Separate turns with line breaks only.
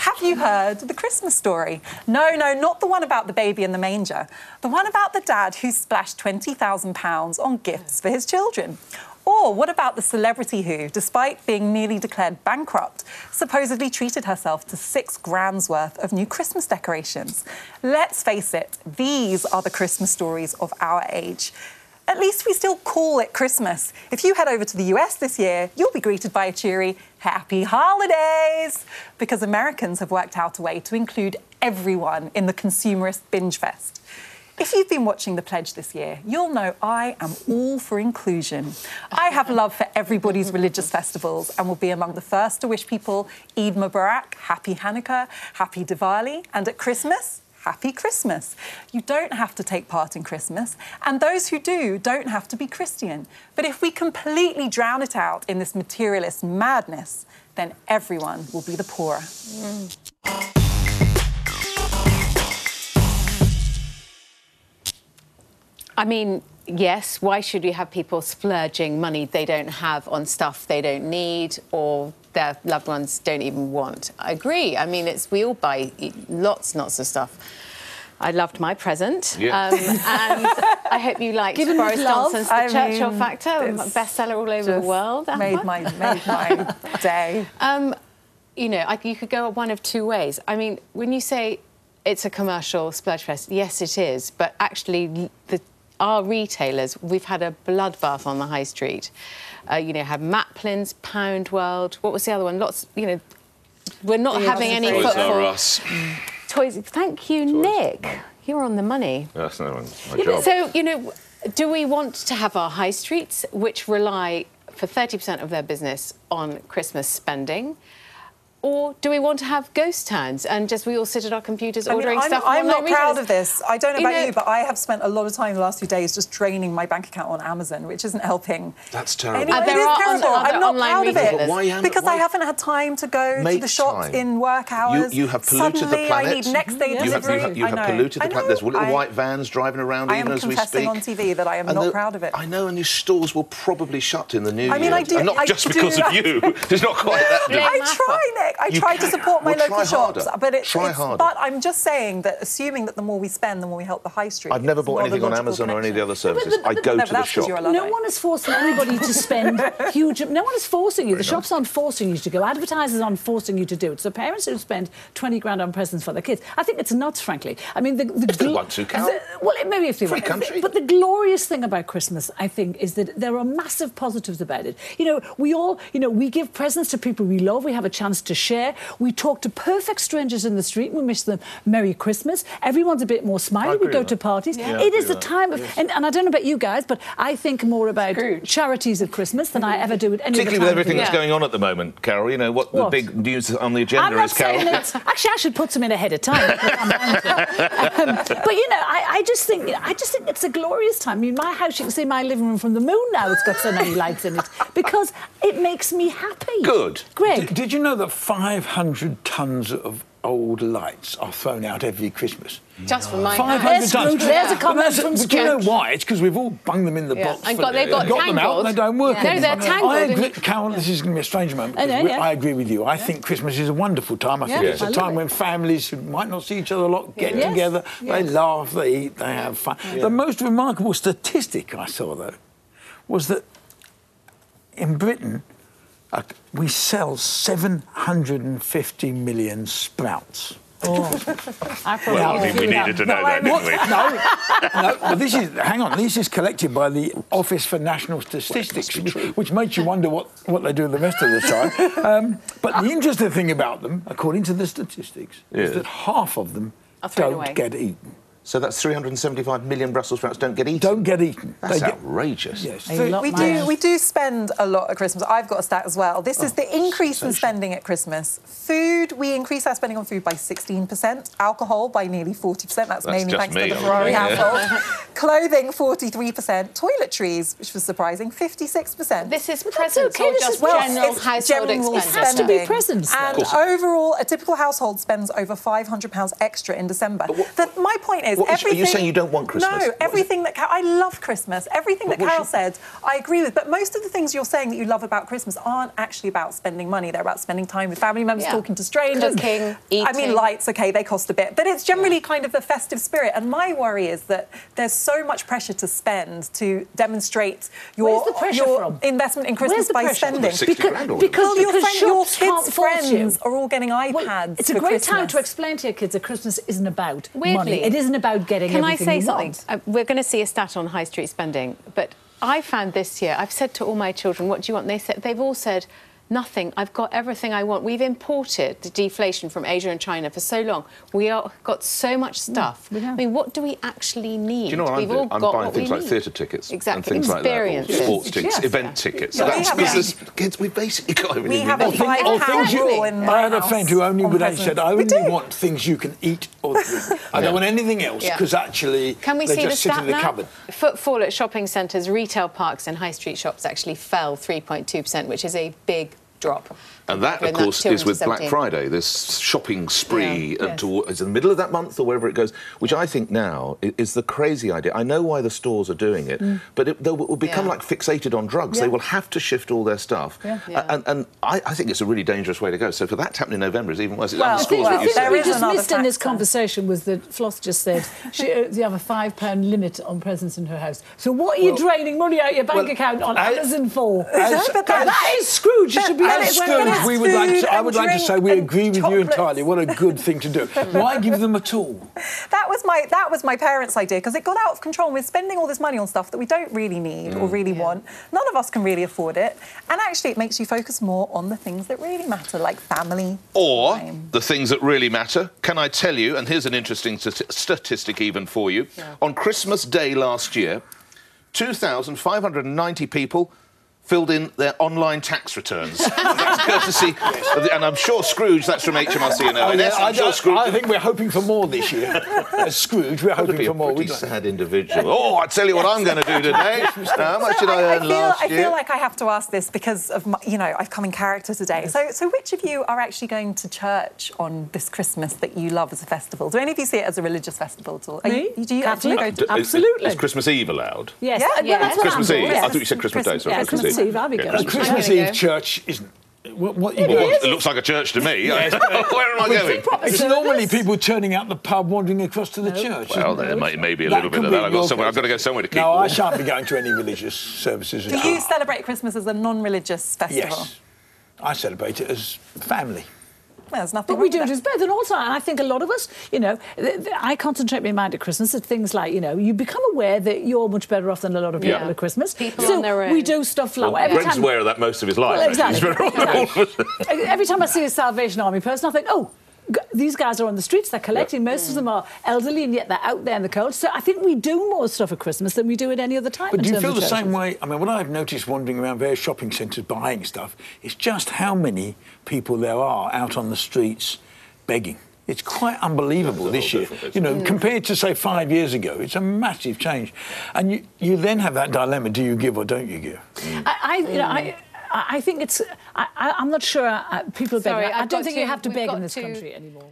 Have you heard the Christmas story? No, not the one about the baby in the manger. The one about the dad who splashed £20,000 on gifts for his children. Or what about the celebrity who, despite being nearly declared bankrupt, supposedly treated herself to £6,000 worth of new Christmas decorations? Let's face it, these are the Christmas stories of our age. At least we still call it Christmas. If you head over to the US this year, you'll be greeted by a cheery, Happy Holidays! Because Americans have worked out a way to include everyone in the consumerist binge fest. If you've been watching The Pledge this year, you'll know I am all for inclusion. I have love for everybody's religious festivals and will be among the first to wish people Eid Mubarak, Happy Hanukkah, Happy Diwali, and at Christmas, Happy Christmas. You don't have to take part in Christmas, and those who do don't have to be Christian. But if we completely drown it out in this materialist madness, then everyone will be the poorer.
I mean, yes, why should we have people splurging money they don't have on stuff they don't need or their loved ones don't even want? I agree. I mean, we all buy lots and lots of stuff. I loved my present. Yeah. And I hope you liked Boris Johnson's The Churchill Factor, bestseller all over the world.
Made my day.
You know, you could go one of two ways. I mean, when you say it's a commercial splurge fest, yes, it is. But actually, our retailers, we've had a bloodbath on the high street. You know, have Maplin's, Pound World. What was the other one? Lots, you know, we're not having any footfall. Toys. Thank you, Nick. You're on the money.
That's no my job.
So, you know, do we want to have our high streets, which rely for 30% of their business on Christmas spending? Or do we want to have ghost towns and just we all sit at our computers ordering stuff?
I'm not proud of this. I don't know about you, but I have spent a lot of time the last few days just draining my bank account on Amazon, which isn't helping.
That's terrible.
Anyway, it is terrible. I'm not proud of it because I haven't had time to go to the shops in work hours.
You have polluted the planet.
I need next day delivery.
You have polluted the planet. There's little white vans driving around even as we speak.
I am confessing on TV that I am not proud of it.
I know, and your stores will probably shut in the new year.
I mean, I do.
And not just because of you. It's not quite that.
I try, Nick. I try to support my local shops, but
but
I'm just saying that assuming that the more we spend, the more we help the high street.
I've never bought anything on Amazon or any of the other services. I go to the shop.
No one is forcing anybody to spend huge. No one is forcing you. The shops aren't forcing you to go. Advertisers aren't forcing you to do it. So parents who spend 20 grand on presents for their kids, I think it's nuts, frankly. I mean,
if they want to, Carol.
Well, maybe if they want.
Country.
But the glorious thing about Christmas, I think, is that there are massive positives about it. You know, we all, we give presents to people we love. We have a chance to share. We talk to perfect strangers in the street. We wish them Merry Christmas. Everyone's a bit more smiley. We go to parties. Yeah, it is a time of... Yes. And I don't know about you guys, but I think more about charities at Christmas than I ever do at any other time.
Particularly with everything that's going on at the moment, Carol. You know, what the big news on the agenda is, Carol.
Actually, I should put some in ahead of time. But, I just think it's a glorious time. I mean, my house, you can see my living room from the moon now. It's got so many lights in it because it makes me happy.
Good.
Greg.
Did you know that 500 tonnes of old lights are thrown out every Christmas?
Just for my
500 tonnes.
There's a comment from
Scrooge. Do you know why? It's because we've all bung them in the box.
And they've got
them out and they don't work anymore.
No, they're tangled.
I agree, Carol, this is going to be a strange moment. I agree with you. I think Christmas is a wonderful time. I think it's a time when families who might not see each other a lot get together. They laugh, they eat, they have fun. The most remarkable statistic I saw, though, was that in Britain, we sell 750 million sprouts.
Well, I think we needed to know that, didn't we?
No, but this is... Hang on, this is collected by the Office for National Statistics, which makes you wonder what they do the rest of the time. But the interesting thing about them, according to the statistics, is that half of them don't get eaten.
So that's 375 million Brussels sprouts don't get eaten?
Don't get eaten.
That's outrageous.
Yes.
We do spend a lot at Christmas. I've got a stat as well. This is the increase in spending at Christmas. Food, we increase our spending on food by 16%. Alcohol by nearly 40%. That's mainly thanks to the Ferrari household. Clothing, 43%. Toiletries, which was surprising, 56%.
This is presents or just general household expenses?
It has to be presents.
And overall, a typical household spends over £500 extra in December. My point is, is, everything...
Are you saying you don't want Christmas?
No, everything that... I love Christmas. Everything that Carol said, I agree with. But most of the things you're saying that you love about Christmas aren't actually about spending money. They're about spending time with family members, talking to strangers.
Cooking, eating.
I mean, lights, OK, they cost a bit. But it's generally kind of a festive spirit. And my worry is that there's so much pressure to spend to demonstrate your investment in Christmas by spending.
Because
your kids' friends are all getting iPads.
Well, it's a great time to explain to your kids that Christmas isn't about money. It isn't about getting everything you want.
Can I say something? We're going to see a stat on high street spending, but I found this year, I've said to all my children, what do you want? They've all said, nothing. I've got everything I want. We've imported the deflation from Asia and China for so long. We got so much stuff. I mean, what do we actually need?
Do you know what
We've all
I'm
got
buying
what
things
we
like
need.
theatre tickets and things like that, or sports tickets, event tickets. That's because kids, we basically got everything.
We have a £5 rule in my
I had a friend who only said, I only want things you can eat or drink. I don't want anything else, because actually they just sit in the cupboard.
Footfall at shopping centres, retail parks and high street shops actually fell 3.2%, which is a big drop.
And that, of course, is with Black Friday, this shopping spree it's in the middle of that month or wherever it goes, which I think now is the crazy idea. I know why the stores are doing it, but they will become like fixated on drugs. They will have to shift all their stuff. And I think it's a really dangerous way to go. So for that to happen in November is even worse. It's
the thing we just missed in this conversation was that Floss just said you have a £5 limit on presents in her house. So what are you draining money out your bank account on Amazon for? That is Scrooge. You should be I would like to say we agree with you entirely. What a good thing to do. Why give them at all?
That was my parents' idea, because it got out of control. We're spending all this money on stuff that we don't really need or really want. None of us can really afford it. And actually, it makes you focus more on the things that really matter, like family.
Or the things that really matter. Can I tell you, and here's an interesting statistic even for you. On Christmas Day last year, 2,590 people filled in their online tax returns. And that's courtesy, and I'm sure Scrooge, that's from HMRC and ONS.
I think we're hoping for more this year. As Scrooge, we're hoping for more.
Pretty sad individual. Oh, I tell you what I'm going to do today. How much did I earn last year?
I feel like I have to ask this because of my, I've come in character today. So which of you are actually going to church on this Christmas that you love as a festival? Do any of you see it as a religious festival at all?
Me?
Do you actually go to...
Absolutely.
Is Christmas Eve allowed?
Yes.
Christmas Eve. I thought you said Christmas Day. Sorry, Christmas Eve.
Christmas Eve church isn't...
It looks like a church to me. Where am I going?
It's normally people turning out the pub, wandering across to the church.
Well, there may be a little bit of that. I've got to go somewhere to keep warm.
I shan't be going to any religious services.
Do you celebrate Christmas as a non-religious festival?
Yes. I celebrate it as family.
Well, there's nothing
but we do it as both, and also, and I think a lot of us, I concentrate my mind at Christmas at things like, you become aware that you're much better off than a lot of people at Christmas.
People on their own.
We do stuff like
Greg's aware of that most of his life.
Well, exactly. Every time I see a Salvation Army person, I think, oh, these guys are on the streets, they're collecting, most of them are elderly and yet they're out there in the cold. So I think we do more stuff at Christmas than we do at any other time.
But do you feel the same way? I mean, what I've noticed wandering around various shopping centres buying stuff is just how many people there are out on the streets begging. It's quite unbelievable this year. Compared to, say, 5 years ago, it's a massive change. And you then have that dilemma, do you give or don't you give?
I think it's... I'm not sure people beg. I don't think you have to beg in this country anymore.